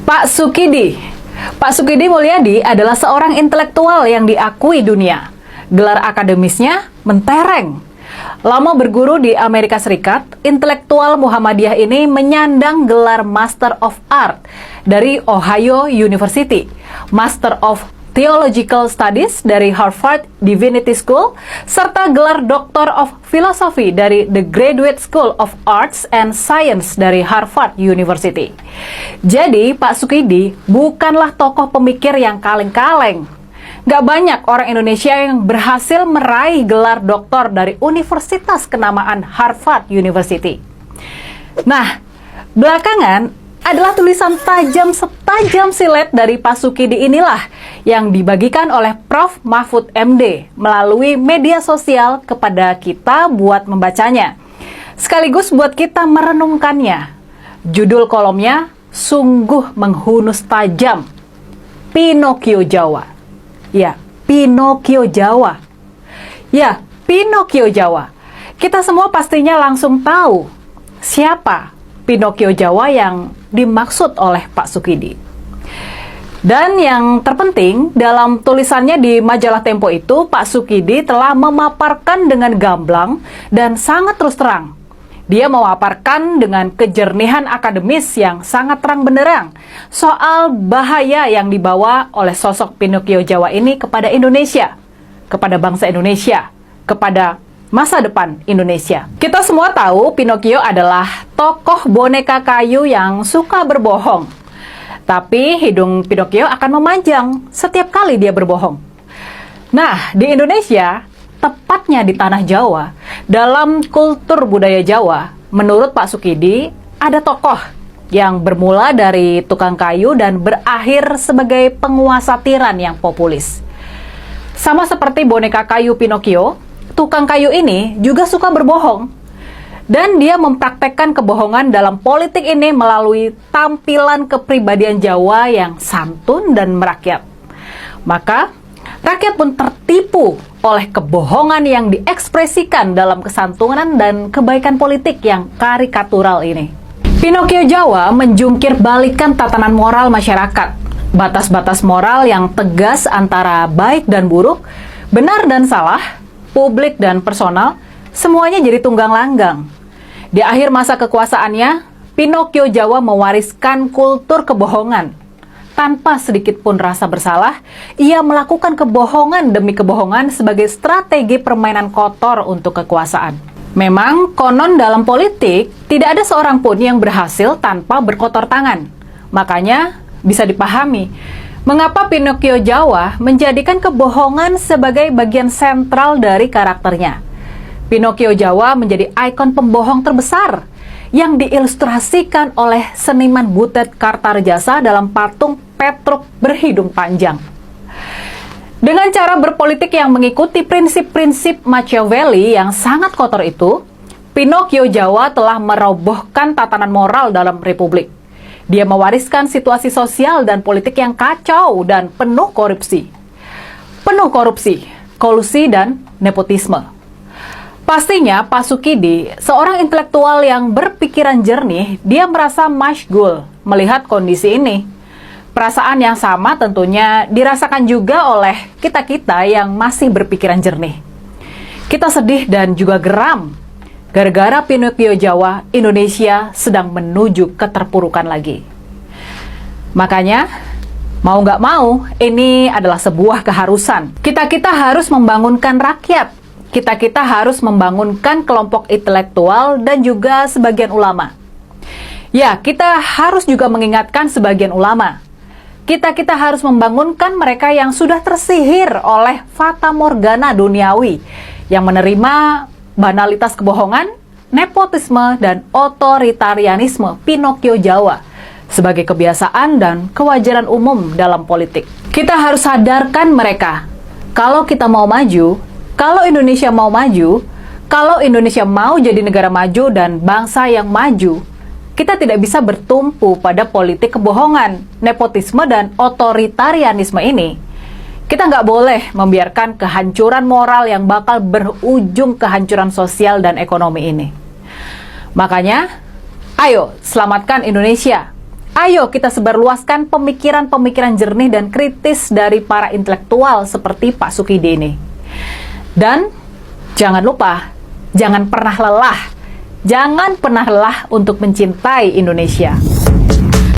Pak Sukidi. Pak Sukidi Mulyadi adalah seorang intelektual yang diakui dunia. Gelar akademisnya mentereng. Lama berguru di Amerika Serikat, intelektual Muhammadiyah ini menyandang gelar Master of Art dari Ohio University, Master of Theological Studies dari Harvard Divinity School, serta gelar Doctor of Philosophy dari The Graduate School of Arts and Science dari Harvard University. Jadi, Pak Sukidi bukanlah tokoh pemikir yang kaleng-kaleng. Gak banyak orang Indonesia yang berhasil meraih gelar doktor dari universitas kenamaan Harvard University. Nah, belakangan adalah tulisan tajam setajam silet dari Pak Sukidi inilah yang dibagikan oleh Prof. Mahfud MD melalui media sosial kepada kita buat membacanya, sekaligus buat kita merenungkannya. Judul kolomnya, sungguh menghunus tajam, Pinocchio Jawa. Ya, Pinocchio Jawa. Ya, Pinocchio Jawa. Kita semua pastinya langsung tahu siapa Pinocchio Jawa yang dimaksud oleh Pak Sukidi. Dan yang terpenting, dalam tulisannya di majalah Tempo itu, Pak Sukidi telah memaparkan dengan gamblang dan sangat terus terang. Dia memaparkan dengan kejernihan akademis yang sangat terang benderang soal bahaya yang dibawa oleh sosok Pinocchio Jawa ini kepada Indonesia, kepada bangsa Indonesia, kepada masa depan Indonesia. Kita semua tahu Pinocchio adalah tokoh boneka kayu yang suka berbohong. Tapi hidung Pinocchio akan memanjang setiap kali dia berbohong. Nah, di Indonesia, tepatnya di tanah Jawa, dalam kultur budaya Jawa, menurut Pak Sukidi, ada tokoh yang bermula dari tukang kayu dan berakhir sebagai penguasa tiran yang populis. Sama seperti boneka kayu Pinocchio, tukang kayu ini juga suka berbohong. Dan dia mempraktekkan kebohongan dalam politik ini melalui tampilan kepribadian Jawa yang santun dan merakyat. Maka, rakyat pun tertipu oleh kebohongan yang diekspresikan dalam kesantunan dan kebaikan politik yang karikatural ini. Pinocchio Jawa menjungkir balikan tatanan moral masyarakat. Batas-batas moral yang tegas antara baik dan buruk, benar dan salah, publik dan personal, semuanya jadi tunggang langgang. Di akhir masa kekuasaannya, Pinocchio Jawa mewariskan kultur kebohongan. Tanpa sedikit pun rasa bersalah, ia melakukan kebohongan demi kebohongan sebagai strategi permainan kotor untuk kekuasaan. Memang, konon dalam politik, tidak ada seorang pun yang berhasil tanpa berkotor tangan. Makanya, bisa dipahami, mengapa Pinocchio Jawa menjadikan kebohongan sebagai bagian sentral dari karakternya. Pinocchio Jawa menjadi ikon pembohong terbesar yang diilustrasikan oleh seniman Butet Kartarejasa dalam patung Petruk berhidung panjang. Dengan cara berpolitik yang mengikuti prinsip-prinsip Machiavelli yang sangat kotor itu, Pinocchio Jawa telah merobohkan tatanan moral dalam republik. Dia mewariskan situasi sosial dan politik yang kacau dan penuh korupsi. Penuh korupsi, kolusi, dan nepotisme. Pastinya Pak Sukidi, seorang intelektual yang berpikiran jernih, dia merasa masyghul melihat kondisi ini. Perasaan yang sama tentunya dirasakan juga oleh kita-kita yang masih berpikiran jernih. Kita sedih dan juga geram. Gara-gara Pinocchio Jawa, Indonesia sedang menuju keterpurukan lagi. Makanya, mau nggak mau, ini adalah sebuah keharusan. Kita-kita harus membangunkan rakyat. Kita-kita harus membangunkan kelompok intelektual dan juga sebagian ulama. Ya, kita harus juga mengingatkan sebagian ulama. Kita-kita harus membangunkan mereka yang sudah tersihir oleh fata morgana duniawi, yang menerima banalitas kebohongan, nepotisme, dan otoritarianisme Pinocchio Jawa sebagai kebiasaan dan kewajaran umum dalam politik. Kita harus sadarkan mereka, kalau kita mau maju, kalau Indonesia mau maju, kalau Indonesia mau jadi negara maju dan bangsa yang maju, kita tidak bisa bertumpu pada politik kebohongan, nepotisme, dan otoritarianisme ini. Kita nggak boleh membiarkan kehancuran moral yang bakal berujung kehancuran sosial dan ekonomi ini. Makanya, ayo selamatkan Indonesia. Ayo kita sebarluaskan pemikiran-pemikiran jernih dan kritis dari para intelektual seperti Pak Sukidi ini. Dan jangan lupa, jangan pernah lelah untuk mencintai Indonesia.